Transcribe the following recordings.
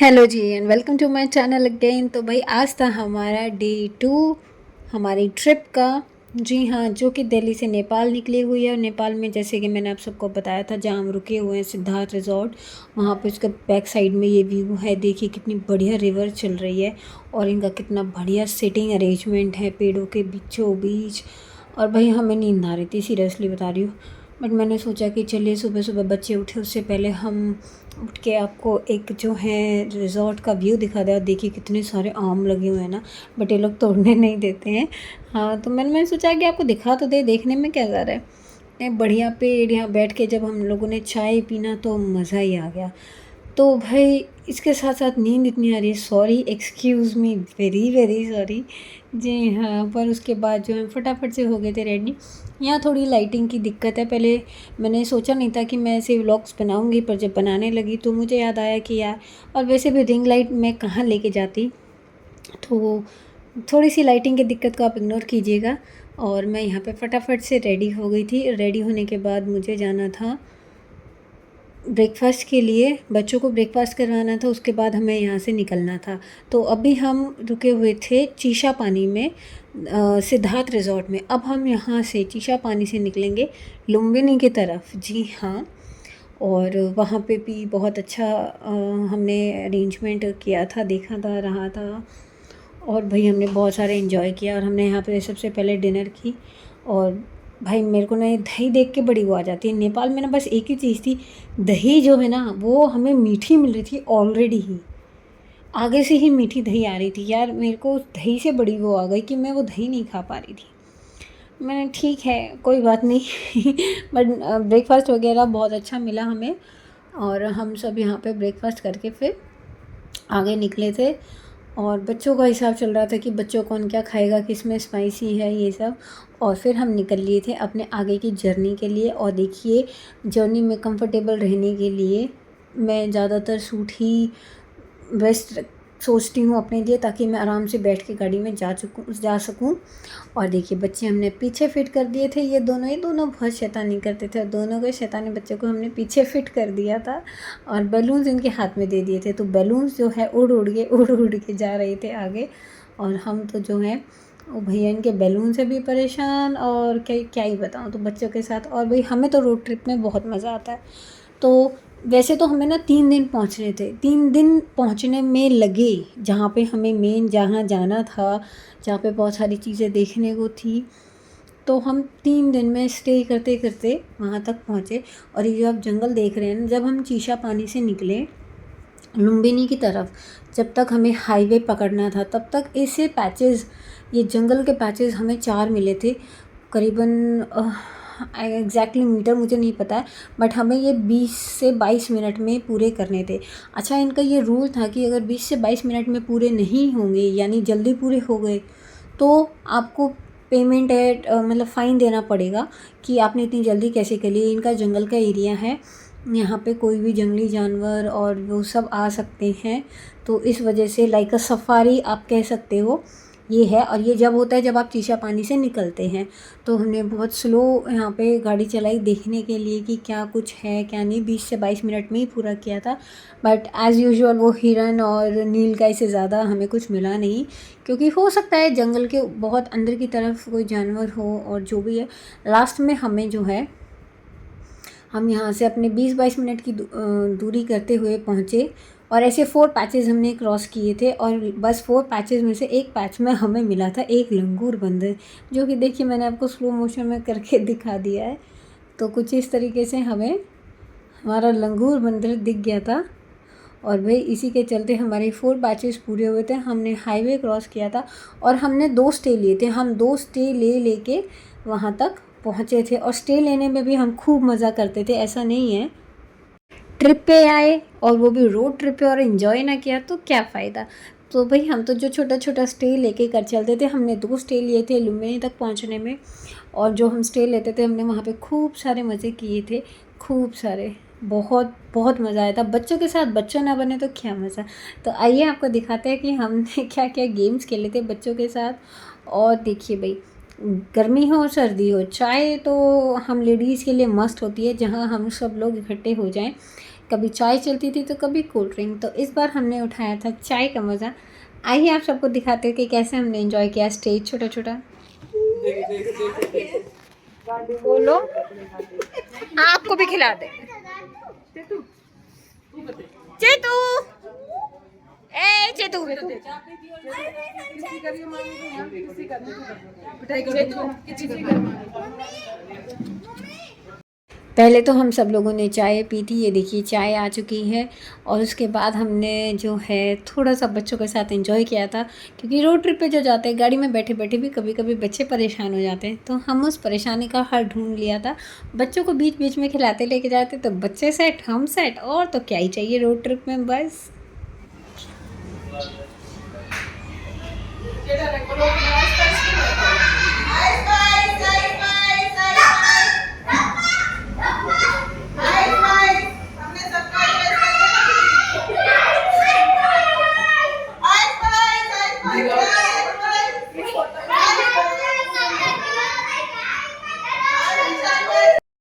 Hello जी and welcome to my channel again. तो भाई आज था हमारा डे 2 हमारी ट्रिप का। जी हाँ, जो कि दिल्ली से नेपाल निकली हुई है। और नेपाल में जैसे कि मैंने आप सबको बताया था जहाँ हम रुके हुए हैं सिद्धार्थ रिजॉर्ट, वहाँ पे उसका बैक साइड में ये व्यू है। देखिए कितनी बढ़िया रिवर चल रही है और इनका कितना बढ़िया सिटिंग अरेंजमेंट है पेड़ों के बीचों बीच। और भाई हमें नींद आ रही थी, सीरियसली बता रही हूँ। बट मैंने सोचा कि चलिए सुबह सुबह बच्चे उठे उससे पहले हम उठ के आपको एक जो है रिज़ॉर्ट का व्यू दिखा दिया। देखिए कितने सारे आम लगे हुए हैं ना, बट ये लोग तोड़ने नहीं देते हैं। हाँ, तो मैंने सोचा कि आपको दिखा तो दे, देखने में क्या जा रहा है। इतने बढ़िया पेड़, यहाँ बैठ के जब हम लोगों ने चाय पीना तो मज़ा ही आ गया। तो भाई इसके साथ साथ नींद इतनी आ रही है, sorry, excuse me, very very sorry. जी हाँ, पर उसके बाद जो है फटाफट से हो गए थे रेडी। यहाँ थोड़ी लाइटिंग की दिक्कत है। पहले मैंने सोचा नहीं था कि मैं ऐसे व्लॉग्स बनाऊंगी, पर जब बनाने लगी तो मुझे याद आया कि यार, और वैसे भी रिंग लाइट मैं कहाँ लेके जाती, तो थोड़ी सी लाइटिंग की दिक्कत को आप इग्नोर कीजिएगा। और मैं यहाँ पे फटाफट से रेडी हो गई थी। रेडी होने के बाद मुझे जाना था ब्रेकफ़ास्ट के लिए, बच्चों को ब्रेकफ़ास्ट करवाना था, उसके बाद हमें यहाँ से निकलना था। तो अभी हम रुके हुए थे चीशा पानी में, सिद्धार्थ रिज़ॉर्ट में। अब हम यहाँ से चीशा पानी से निकलेंगे लुम्बिनी की तरफ। जी हाँ, और वहाँ पे भी बहुत अच्छा हमने अरेंजमेंट किया था, देखा था, रहा था। और भाई हमने बहुत सारे एंजॉय किया। और हमने यहाँ पे सबसे पहले डिनर की। और भाई मेरे को ना ये दही देख के बड़ी वो आ जाती है। नेपाल में ना बस एक ही चीज़ थी, दही जो है ना वो हमें मीठी मिल रही थी ऑलरेडी ही, आगे से ही मीठी दही आ रही थी। यार मेरे को उस दही से बड़ी वो आ गई कि मैं वो दही नहीं खा पा रही थी। मैंने ठीक है, कोई बात नहीं बट ब्रेकफ़ास्ट वगैरह बहुत अच्छा मिला हमें। और हम सब यहाँ पे ब्रेकफ़ास्ट करके फिर आगे निकले थे। और बच्चों का हिसाब चल रहा था कि बच्चों कौन क्या खाएगा, किस में स्पाइसी है, ये सब। और फिर हम निकल लिए थे अपने आगे की जर्नी के लिए। और देखिए, जर्नी में कंफर्टेबल रहने के लिए मैं ज़्यादातर सूट ही बेस्ट सोचती हूँ अपने लिए, ताकि मैं आराम से बैठ के गाड़ी में जा सकूँ। और देखिए बच्चे हमने पीछे फ़िट कर दिए थे। ये दोनों बहुत शैतानी करते थे, और दोनों के शैतानी बच्चे को हमने पीछे फ़िट कर दिया था। और बैलून्स इनके हाथ में दे दिए थे, तो बैलून्स जो है उड़ के जा रहे थे आगे। और हम तो जो है वो भैया इनके बैलून से भी परेशान, और क्या क्या ही बताऊँ, तो बच्चों के साथ। और भाई हमें तो रोड ट्रिप में बहुत मज़ा आता है। तो वैसे तो हमें ना 3 दिन पहुँचने थे, 3 दिन पहुँचने में लगे, जहाँ पे हमें मेन जहाँ जाना था, जहाँ पे बहुत सारी चीज़ें देखने को थी। तो हम 3 दिन में स्टे करते करते वहाँ तक पहुँचे। और ये जो आप जंगल देख रहे हैं ना, जब हम चीशा पानी से निकले लुम्बिनी की तरफ, जब तक हमें हाईवे पकड़ना था तब तक ऐसे पैचेस, ये जंगल के पैचेस हमें 4 मिले थे करीबन। एग्जैक्टली मीटर मुझे नहीं पता है, बट हमें ये 20 से 22 मिनट में पूरे करने थे। अच्छा, इनका ये रूल था कि अगर 20 से 22 मिनट में पूरे नहीं होंगे, यानी जल्दी पूरे हो गए, तो आपको पेमेंट है, मतलब फ़ाइन देना पड़ेगा कि आपने इतनी जल्दी कैसे कर ली। इनका जंगल का एरिया है, यहाँ पे कोई भी जंगली जानवर और वो सब आ सकते हैं। तो इस वजह से लाइक अ सफारी आप कह सकते हो ये है। और ये जब होता है जब आप चीशा पानी से निकलते हैं। तो हमने बहुत स्लो यहाँ पे गाड़ी चलाई देखने के लिए कि क्या कुछ है क्या नहीं। 20 से 22 मिनट में ही पूरा किया था। बट एज़ यूजुअल वो हिरन और नीलगाय से ज़्यादा हमें कुछ मिला नहीं, क्योंकि हो सकता है जंगल के बहुत अंदर की तरफ कोई जानवर हो। और जो भी है, लास्ट में हमें जो है, हम यहाँ से अपने 20-22 मिनट की दूरी करते हुए पहुँचे। और ऐसे 4 पैचेस हमने क्रॉस किए थे। और बस 4 पैचेस में से एक पैच में हमें मिला था एक लंगूर बंदर, जो कि देखिए मैंने आपको स्लो मोशन में करके दिखा दिया है। तो कुछ इस तरीके से हमें हमारा लंगूर बंदर दिख गया था। और भाई इसी के चलते हमारे 4 बैचेस पूरे हुए थे। हमने हाईवे क्रॉस किया था और हमने 2 स्टे लिए थे। हम 2 स्टे लेके वहाँ तक पहुँचे थे। और स्टे लेने में भी हम खूब मज़ा करते थे, ऐसा नहीं है। ट्रिप पे आए और वो भी रोड ट्रिप पे, और इन्जॉय ना किया तो क्या फ़ायदा। तो भाई हम तो जो छोटा छोटा स्टे लेके कर चलते थे, हमने 2 स्टे लिए थे लुम्बिनी तक पहुँचने में। और जो हम स्टे लेते थे हमने वहाँ पे खूब सारे मज़े किए थे, खूब सारे, बहुत बहुत मज़ा आया था बच्चों के साथ। बच्चों ना बने तो क्या मज़ा। तो आइए आपको दिखाते हैं कि हमने क्या क्या गेम्स खेले थे बच्चों के साथ। और देखिए भाई, गर्मी हो सर्दी हो, चाय तो हम लेडीज़ के लिए मस्ट होती है। जहाँ हम सब लोग इकट्ठे हो जाएं, कभी चाय चलती थी तो कभी कोल्ड ड्रिंक, तो इस बार हमने उठाया था चाय का मज़ा। आइए आप सबको दिखाते हैं कि कैसे हमने एंजॉय किया स्टेज छोटा छोटा। बोलो, आपको भी खिला दे चेतू, ए चेतू। पहले तो हम सब लोगों ने चाय पी थी, ये देखिए चाय आ चुकी है। और उसके बाद हमने जो है थोड़ा सा बच्चों के साथ एंजॉय किया था, क्योंकि रोड ट्रिप पे जो जाते हैं गाड़ी में बैठे बैठे भी कभी कभी बच्चे परेशान हो जाते हैं, तो हम उस परेशानी का हल ढूंढ लिया था। बच्चों को बीच बीच में खिलाते लेके जाते, तो बच्चे सेट हम सेट, और तो क्या ही चाहिए रोड ट्रिप में बस।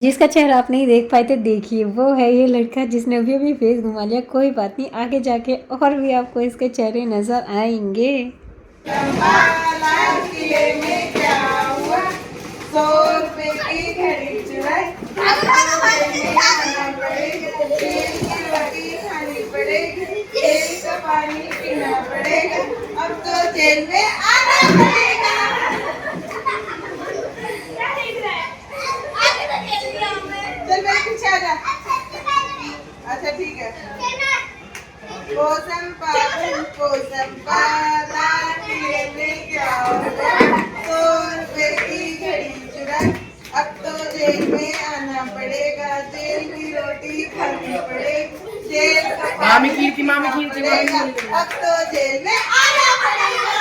जिसका चेहरा आप नहीं देख पाए थे, देखिए वो है ये लड़का जिसने अभी अभी फेस घुमा लिया। कोई बात नहीं, आगे जाके और भी आपको इसके चेहरे नजर आएंगे। पानी पीना पड़ेगा, अब तो जेल में आना पड़ेगा। अच्छा ठीक है। कोसम पाला लेके आओ, 100 रुपए की घड़ी चुराई, अब तो जेल में आना पड़ेगा, जेल की रोटी खानी पड़ेगी, जेल का मामी कीर्ति अब तो जेल में आना पड़ेगा।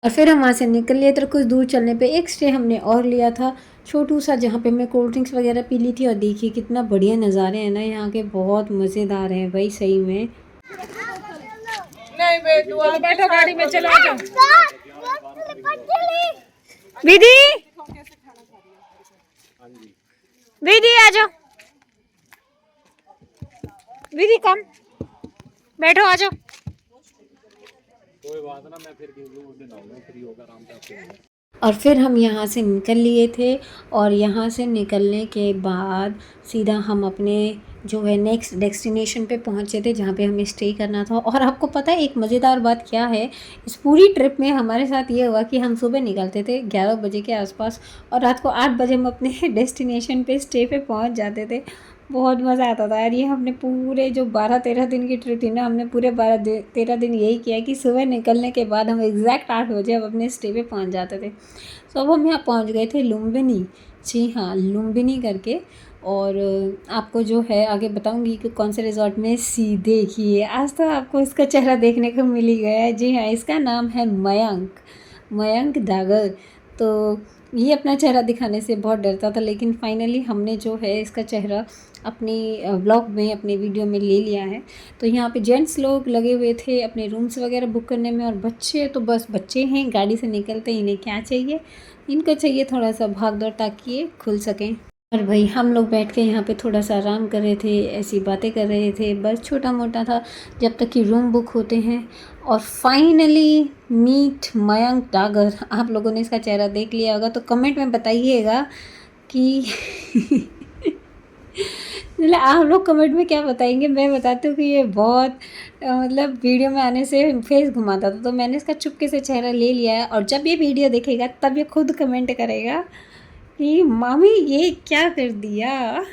और फिर हम वहाँ से निकल लिए, तो कुछ दूर चलने पे एक स्टे हमने और लिया था छोटू सा, जहाँ पे मैं कोल्ड ड्रिंक्स वगैरह पी ली थी। और देखिए कितना बढ़िया नज़ारे हैं ना यहाँ के, बहुत मज़ेदार हैं भाई सही में। नहीं बैठो गाड़ी में, चलो आ जाओ। विधि विधि आ जाओ, विधि कम बैठो, आ जाओ। कोई बात ना, मैं फिर फ्री होकर आराम से। और फिर हम यहाँ से निकल लिए थे, और यहाँ से निकलने के बाद सीधा हम अपने जो है नेक्स्ट डेस्टिनेशन पे पहुँचे थे, जहाँ पे हमें स्टे करना था। और आपको पता है एक मज़ेदार बात क्या है, इस पूरी ट्रिप में हमारे साथ ये हुआ कि हम सुबह निकलते थे 11 बजे के आसपास, और रात को 8 बजे हम अपने डेस्टिनेशन पे स्टे पे पहुँच जाते थे। बहुत मज़ा आता था यार। ये हमने पूरे जो 12-13 दिन की ट्रिप थी ना, हमने पूरे 12-13 दिन यही किया कि सुबह निकलने के बाद हम एग्जैक्ट 8 बजे अब अपने स्टे पे पहुंच जाते थे। तो अब हम यहाँ पहुंच गए थे लुम्बिनी, जी हाँ लुम्बिनी करके। और आपको जो है आगे बताऊंगी कि कौन से रिजॉर्ट में। देखिए आज तो आपको इसका चेहरा देखने को मिल ही गया है। जी हाँ, इसका नाम है मयंक डागर। तो ये अपना चेहरा दिखाने से बहुत डरता था, लेकिन फाइनली हमने जो है इसका चेहरा अपनी ब्लॉग में, अपने वीडियो में ले लिया है। तो यहाँ पे जेंट्स लोग लगे हुए थे अपने रूम्स वगैरह बुक करने में, और बच्चे तो बस बच्चे हैं, गाड़ी से निकलते इन्हें क्या चाहिए, इनको चाहिए थोड़ा सा भाग दौड़ ताकि ये खुल सकें। और भाई हम लोग बैठ के यहाँ पे थोड़ा सा आराम कर रहे थे, ऐसी बातें कर रहे थे, बस छोटा मोटा था जब तक कि रूम बुक होते हैं। और फाइनली मीट मयंक डागर। आप लोगों ने इसका चेहरा देख लिया होगा, तो कमेंट में बताइएगा कि मतलब आप लोग कमेंट में क्या बताएंगे। मैं बताती हूँ कि ये बहुत मतलब वीडियो में आने से फेस घुमाता था, तो मैंने इसका चुपके से चेहरा ले लिया है। और जब ये वीडियो देखेगा तब ये खुद कमेंट करेगा कि मामी ये क्या कर दिया।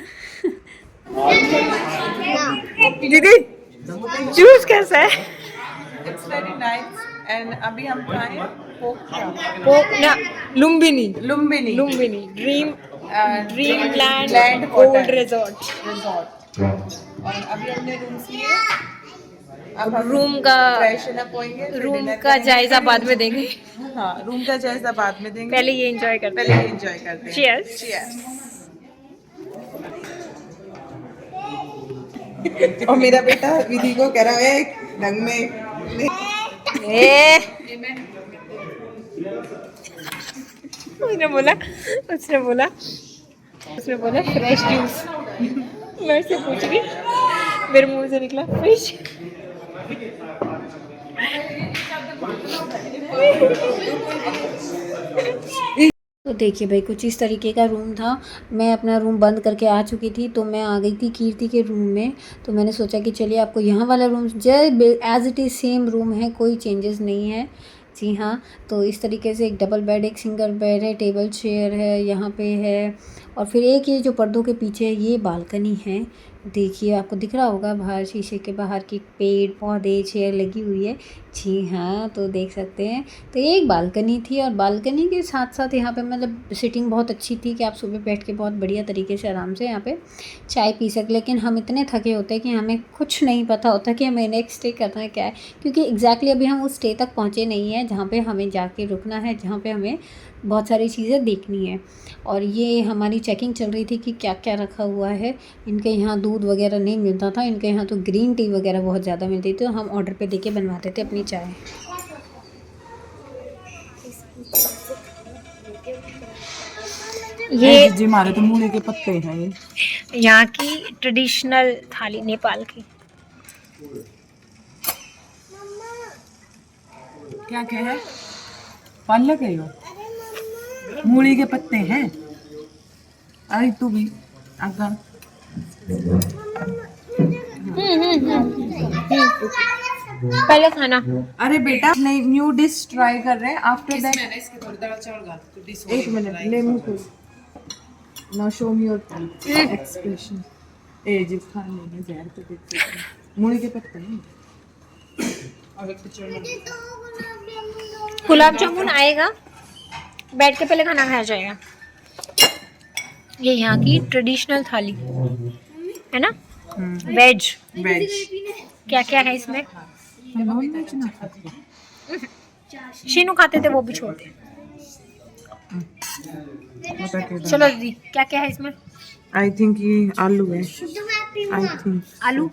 दीदी जूस कैसा है? It's very nice and अभी हम खाएं Lumbini dream land gold resort. और अभी हमने रूम्स लिए, अब हम रूम का फ्रेशन अप होएंगे, रूम का जायजा बाद में देंगे। हाँ रूम का जायजा बाद में देंगे, पहले ये एंजॉय करते हैं। Cheers. और मेरा बेटा विधि को कह रहा है ढंग में उसने बोला फ्रेश जूस। मैं उससे पूछ रही, मेरे मुंह से निकला फिश। तो देखिए भाई कुछ इस तरीके का रूम था। मैं अपना रूम बंद करके आ चुकी थी, तो मैं आ गई थी कीर्ति के रूम में। तो मैंने सोचा कि चलिए आपको यहाँ वाला room as it is same room है, कोई चेंजेस नहीं है। जी हाँ, तो इस तरीके से एक डबल बेड, एक सिंगल बेड है, टेबल चेयर है यहाँ पे है। और फिर एक ये जो पर्दों के पीछे है ये बालकनी है। देखिए आपको दिख रहा होगा बाहर, शीशे के बाहर की पेड़ पौधे चेयर लगी हुई है। जी हाँ, तो देख सकते हैं। तो ये एक बालकनी थी और बालकनी के साथ साथ यहाँ पे मतलब सिटिंग बहुत अच्छी थी कि आप सुबह बैठ के बहुत बढ़िया तरीके से आराम से यहाँ पे चाय पी सकते। लेकिन हम इतने थके होते हैं कि हमें कुछ नहीं पता होता कि हमें नेक्स्ट स्टे करना है क्या है, क्योंकि एग्जैक्टली अभी हम उस स्टे तक पहुँचे नहीं हैं जहाँ पे हमें जाके रुकना है, जहाँ पे हमें बहुत सारी चीज़ें देखनी है। और ये हमारी चेकिंग चल रही थी कि क्या क्या रखा हुआ है। इनके यहाँ दूध वगैरह नहीं मिलता था, इनके यहाँ तो ग्रीन टी वगैरह बहुत ज़्यादा मिलती थी, तो हम ऑर्डर पे देके बनवाते थे अपनी चाय। ये जी मारे तो मूली के पत्ते हैं ये। यहाँ की ट्रेडिशनल थाली नेपाल की। क्या क्या है? पालक है यो, मूली के पत्ते हैं। अरे तू भी अगर पहले खाना। अरे बेटा नहीं, न्यू डिश ट्राई कर रहे हैं। आफ्टर दैट एक मिनट ले मुंह खोल। Now show me your expression. ए जी खा लेने जहर तो देते हैं। मूली के पत्ते हैं। और एक गुलाब जामुन आएगा, बैठ के पहले खाना खाया जाएगा। ये यहाँ की ट्रेडिशनल थाली है ना, वेज। वेज। क्या क्या है इसमें? नॉन वेज ना खाते। शीनू खाते थे, वो भी छोड़ दे। चलो दीदी, क्या क्या है इसमें? आई थिंक ये आलू है। आई थिंक आलू,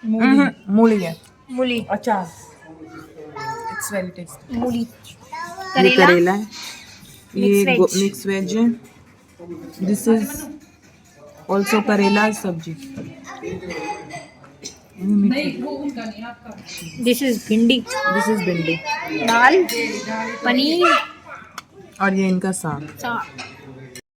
मूली है। मूली, अचार। It's very tasty. मूली, ये करेला, करेला है। ये Mixed veg. मिक्स वेज है। दिस इज ऑल्सो करेला सब्जी। दिस इज भिंडी, दिस इज भिंडी दाल, पनीर, और ये इनका साग।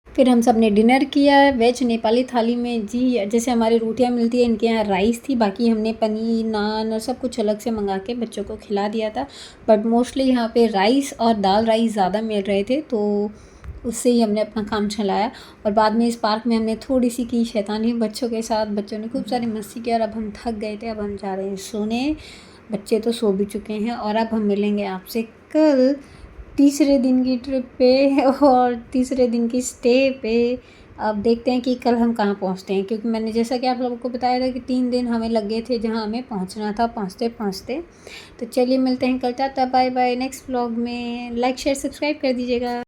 फिर हम सब ने डिनर किया वेज नेपाली थाली में। जी जैसे हमारी रोटियां मिलती है, इनके यहाँ राइस थी, बाकी हमने पनीर नान और सब कुछ अलग से मंगा के बच्चों को खिला दिया था। बट मोस्टली यहाँ पे राइस और दाल राइस ज़्यादा मिल रहे थे, तो उससे ही हमने अपना काम चलाया। और बाद में इस पार्क में हमने थोड़ी सी की शैतानी बच्चों के साथ। बच्चों ने खूब सारी मस्ती की और अब हम थक गए थे, अब हम जा रहे हैं सोने। बच्चे तो सो भी चुके हैं और अब हम मिलेंगे आपसे कल तीसरे दिन की ट्रिप पे और तीसरे दिन की स्टे पे। अब देखते हैं कि कल हम कहाँ पहुँचते हैं, क्योंकि मैंने जैसा कि आप लोगों को बताया था कि 3 दिन हमें लग गए थे जहाँ हमें पहुँचना था पहुँचते पहुँचते। तो चलिए मिलते हैं कल। Tata bye bye. Next vlog में लाइक शेयर सब्सक्राइब कर दीजिएगा।